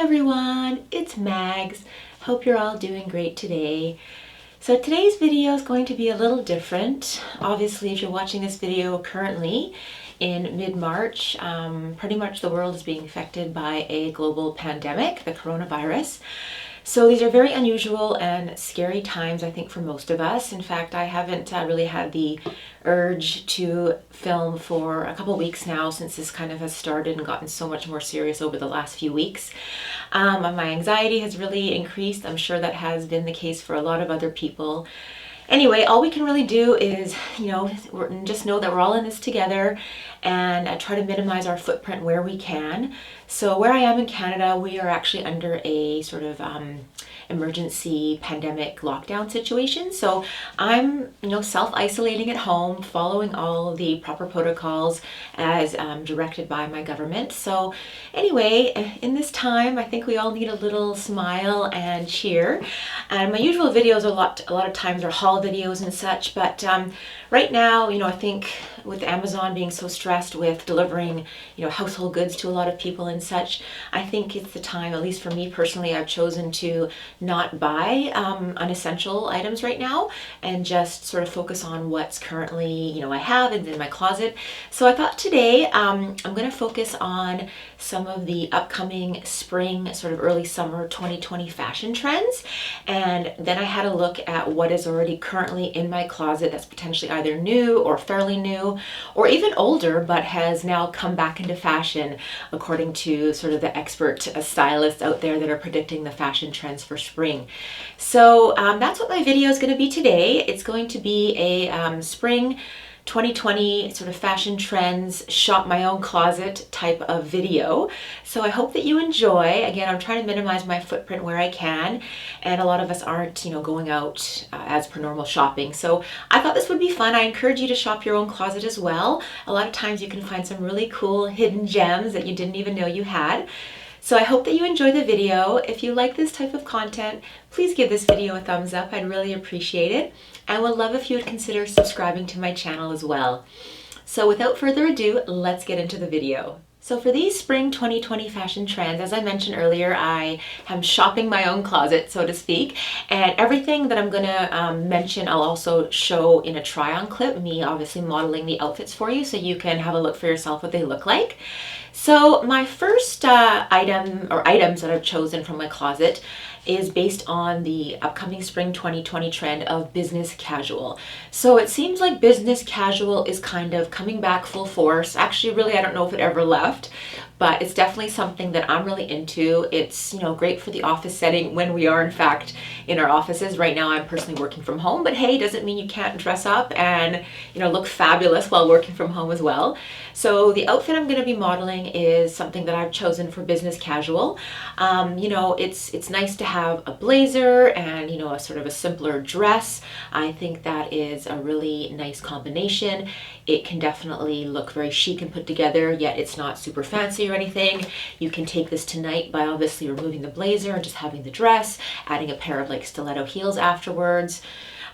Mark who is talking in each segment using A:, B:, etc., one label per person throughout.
A: everyone, it's Mags. Hope you're all doing great today. So today's video is going to be a little different. Obviously, if you're watching this video currently in mid-March, pretty much the world is being affected by a global pandemic, the coronavirus. So these are very unusual and scary times, I think, for most of us. In fact, I haven't really had the urge to film for a couple weeks now since this kind of has started and gotten so much more serious over the last few weeks. My anxiety has really increased. I'm sure that has been the case for a lot of other people. Anyway, all we can really do is, just know that we're all in this together and try to minimize our footprint where we can. So where I am in Canada, we are actually under a sort of emergency pandemic lockdown situation. So I'm, self-isolating at home, following all of the proper protocols as directed by my government. So anyway, in this time, I think we all need a little smile and cheer. And my usual videos a lot of times are haul videos and such, but right now, I think with Amazon being so stressed with delivering, household goods to a lot of people and such, I think it's the time, at least for me personally, I've chosen to not buy unessential items right now and just sort of focus on what's currently, I have in my closet. So I thought today I'm going to focus on some of the upcoming spring, sort of early summer 2020 fashion trends. And then I had a look at what is already currently in my closet that's potentially either new or fairly new or even older, but has now come back into fashion according to sort of the expert stylists out there that are predicting the fashion trends for spring. So that's what my video is going to be today. It's going to be a spring 2020 sort of fashion trends, shop my own closet type of video. So I hope that you enjoy. Again, I'm trying to minimize my footprint where I can, and a lot of us aren't, going out as per normal shopping. So I thought this would be fun. I encourage you to shop your own closet as well. A lot of times you can find some really cool hidden gems that you didn't even know you had. So I hope that you enjoy the video. If you like this type of content, please give this video a thumbs up. I'd really appreciate it. I would love if you would consider subscribing to my channel as well. So without further ado, let's get into the video. So for these spring 2020 fashion trends, as I mentioned earlier, I am shopping my own closet, so to speak, and everything that I'm gonna mention, I'll also show in a try-on clip, me obviously modeling the outfits for you so you can have a look for yourself what they look like. So my first item or items that I've chosen from my closet is based on the upcoming spring 2020 trend of business casual. So it seems like business casual is kind of coming back full force. Actually, really, I don't know if it ever left, but it's definitely something that I'm really into. It's, great for the office setting when we are in fact in our offices. Right now I'm personally working from home, but hey, doesn't mean you can't dress up and, look fabulous while working from home as well. So the outfit I'm going to be modeling is something that I've chosen for business casual. It's nice to have a blazer and, a sort of a simpler dress. I think that is a really nice combination. It can definitely look very chic and put together, yet it's not super fancy or anything. You can take this tonight by obviously removing the blazer and just having the dress, adding a pair of like stiletto heels afterwards.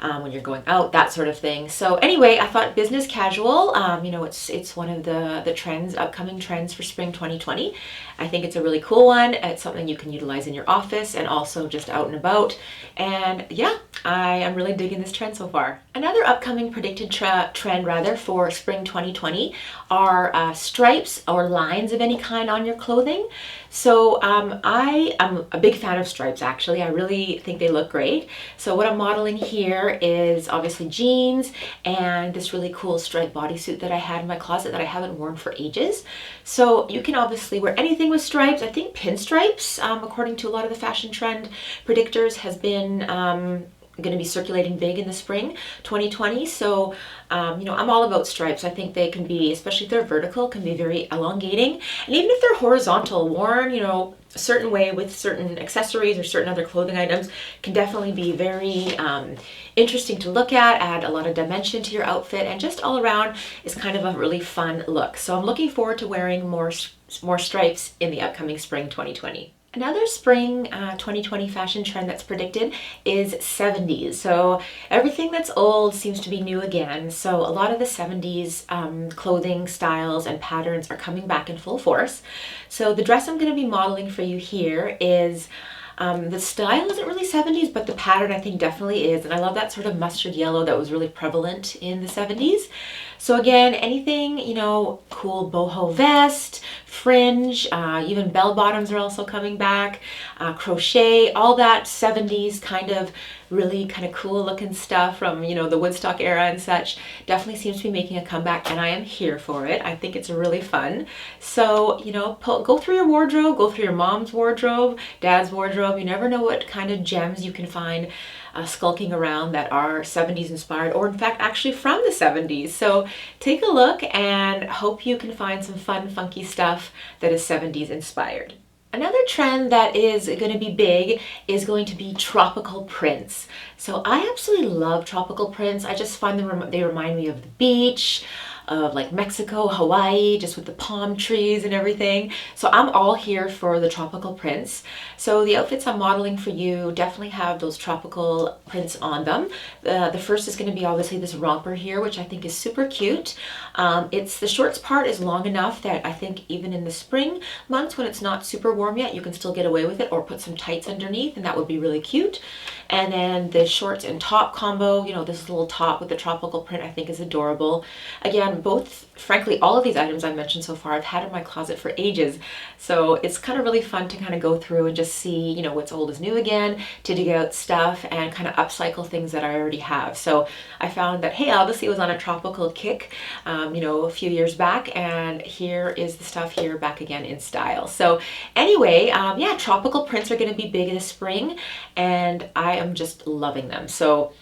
A: When you're going out, that sort of thing. So anyway, I thought business casual, it's one of the trends, upcoming trends for spring 2020. I think it's a really cool one. It's something you can utilize in your office and also just out and about. And yeah, I am really digging this trend so far. Another upcoming predicted trend for spring 2020 are stripes or lines of any kind on your clothing. So I am a big fan of stripes, actually. I really think they look great. So what I'm modeling here is obviously jeans and this really cool striped bodysuit that I had in my closet that I haven't worn for ages. So you can obviously wear anything with stripes. I think pinstripes, according to a lot of the fashion trend predictors, has been going to be circulating big in the spring 2020. So I'm all about stripes. I think they can be, especially if they're vertical, can be very elongating, and even if they're horizontal, worn a certain way with certain accessories or certain other clothing items, can definitely be very interesting to look at, add a lot of dimension to your outfit, and just all around is kind of a really fun look. So I'm looking forward to wearing more stripes in the upcoming spring 2020. Another spring 2020 fashion trend that's predicted is 70s. So everything that's old seems to be new again. So a lot of the 70s clothing styles and patterns are coming back in full force. So the dress I'm going to be modeling for you here is the style isn't really 70s, but the pattern I think definitely is. And I love that sort of mustard yellow that was really prevalent in the 70s. So again, anything, you know, cool boho vest, fringe, even bell bottoms are also coming back, crochet, all that 70s kind of really kind of cool looking stuff from, you know, the Woodstock era and such definitely seems to be making a comeback, and I am here for it. I think it's really fun. So, you know, go through your wardrobe, go through your mom's wardrobe, dad's wardrobe. You never know what kind of gems you can find skulking around that are 70s inspired, or in fact actually from the 70s. So take a look and hope you can find some fun, funky stuff that is 70s inspired. Another trend that is going to be big is going to be tropical prints. So I absolutely love tropical prints. I just find them, they remind me of the beach, of like Mexico, Hawaii, just with the palm trees and everything. So I'm all here for the tropical prints. So the outfits I'm modeling for you definitely have those tropical prints on them. The first is going to be obviously this romper here, which I think is super cute. The shorts part is long enough that I think even in the spring months when it's not super warm yet, you can still get away with it, or put some tights underneath, and that would be really cute. And then the shorts and top combo, you know, this little top with the tropical print I think is adorable. Again, frankly, all of these items I mentioned so far I've had in my closet for ages. So it's kind of really fun to kind of go through and just see, you know, what's old is new again, to dig out stuff and kind of upcycle things that I already have. So I found that, hey, obviously it was on a tropical kick, you know, a few years back, and here is the stuff here back again in style. So anyway, yeah, tropical prints are going to be big this spring, and I am just loving them. So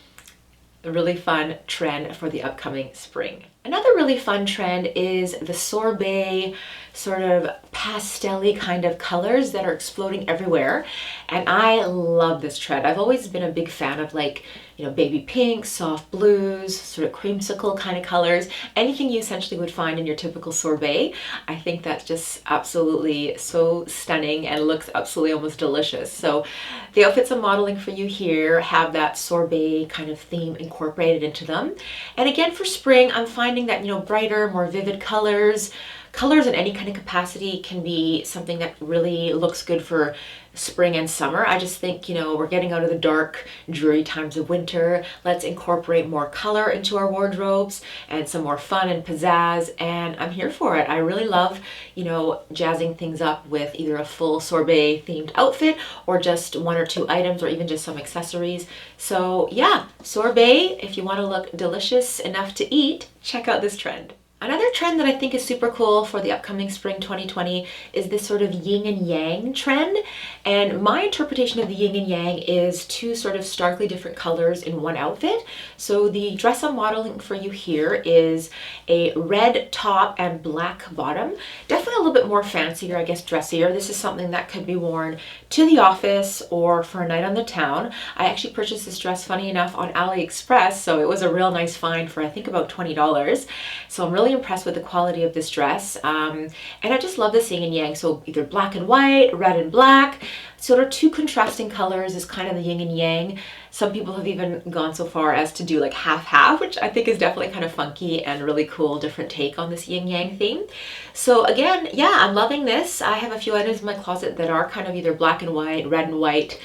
A: a really fun trend for the upcoming spring. Another really fun trend is the sorbet sort of pastel-y kind of colors that are exploding everywhere. And I love this trend. I've always been a big fan of, like, you know, baby pinks, soft blues, sort of creamsicle kind of colors. Anything you essentially would find in your typical sorbet. I think that's just absolutely so stunning and looks absolutely almost delicious. So the outfits I'm modeling for you here have that sorbet kind of theme incorporated into them. And again, for spring, I'm finding that, you know, brighter, more vivid colors in any kind of capacity can be something that really looks good for spring and summer. I just think, you know, we're getting out of the dark, dreary times of winter. Let's incorporate more color into our wardrobes and some more fun and pizzazz, and I'm here for it. I really love, you know, jazzing things up with either a full sorbet themed outfit or just one or two items, or even just some accessories. So yeah, sorbet, if you want to look delicious enough to eat, check out this trend. Another trend that I think is super cool for the upcoming spring 2020 is this sort of yin and yang trend. And my interpretation of the yin and yang is two sort of starkly different colors in one outfit. So the dress I'm modeling for you here is a red top and black bottom. Definitely a little bit more fancier, I guess, dressier. This is something that could be worn to the office or for a night on the town. I actually purchased this dress, funny enough, on AliExpress, so it was a real nice find for I think about $20. So I'm really impressed with the quality of this dress, and I just love this yin and yang. So either black and white, red and black, sort of two contrasting colors is kind of the yin and yang. Some people have even gone so far as to do like half-half, which I think is definitely kind of funky and really cool, different take on this yin yang theme. So again, yeah, I'm loving this. I have a few items in my closet that are kind of either black and white,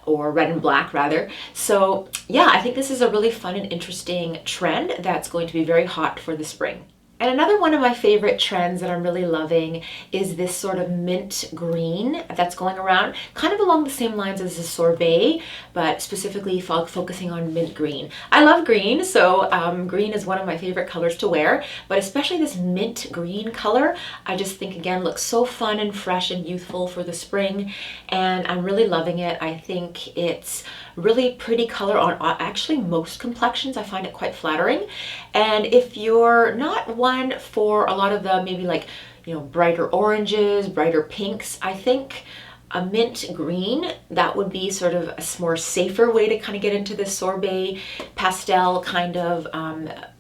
A: or red and black rather. So yeah, I think this is a really fun and interesting trend that's going to be very hot for the spring. And another one of my favorite trends that I'm really loving is this sort of mint green that's going around, kind of along the same lines as the sorbet, but specifically focusing on mint green. I love green, so green is one of my favorite colors to wear, but especially this mint green color, I just think again looks so fun and fresh and youthful for the spring, and I'm really loving it. I think it's really pretty color on actually most complexions. I find it quite flattering. And if you're not one for a lot of the maybe like, you know, brighter oranges, brighter pinks, I think a mint green, that would be sort of a more safer way to kind of get into this sorbet pastel kind of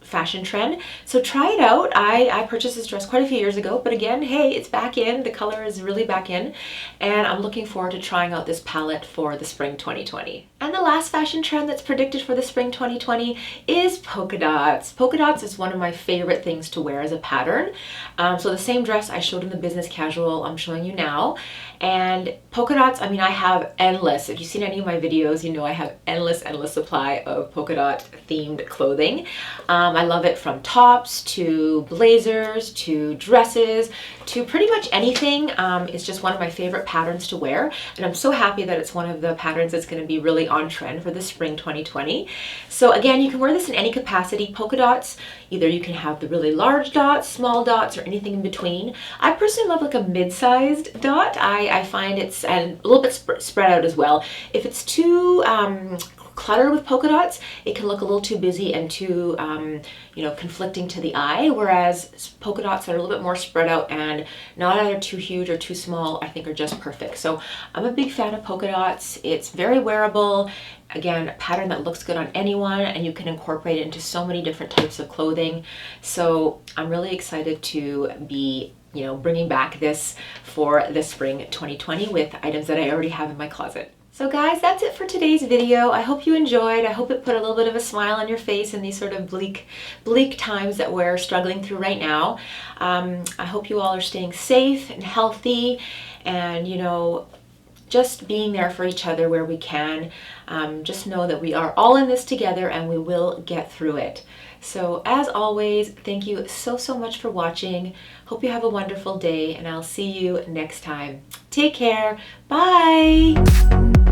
A: fashion trend. So try it out. I purchased this dress quite a few years ago, but again, hey, it's back in. The color is really back in, and I'm looking forward to trying out this palette for the spring 2020. And the last fashion trend that's predicted for the spring 2020 is polka dots. Polka dots is one of my favorite things to wear as a pattern. So the same dress I showed in the business casual, I'm showing you now. And polka dots, I mean, I have endless. If you've seen any of my videos, you know I have endless supply of polka dot themed clothing. I love it from tops to blazers to dresses to pretty much anything. It's just one of my favorite patterns to wear, and I'm so happy that it's one of the patterns that's going to be really on trend for the spring 2020. So again, you can wear this in any capacity. Polka dots, either you can have the really large dots, small dots, or anything in between. I personally love like a mid-sized dot. I find it's a little bit spread out as well. If it's too cluttered with polka dots, it can look a little too busy and too conflicting to the eye, whereas polka dots that are a little bit more spread out and not either too huge or too small, I think are just perfect. So I'm a big fan of polka dots. It's very wearable. Again, a pattern that looks good on anyone, and you can incorporate it into so many different types of clothing. So I'm really excited to be bringing back this for the spring 2020 with items that I already have in my closet. So guys, that's it for today's video. I hope you enjoyed. I hope it put a little bit of a smile on your face in these sort of bleak times that we're struggling through right now. I hope you all are staying safe and healthy, and just being there for each other where we can. Just know that we are all in this together and we will get through it. So as always, thank you so much for watching. Hope you have a wonderful day, and I'll see you next time. Take care. Bye.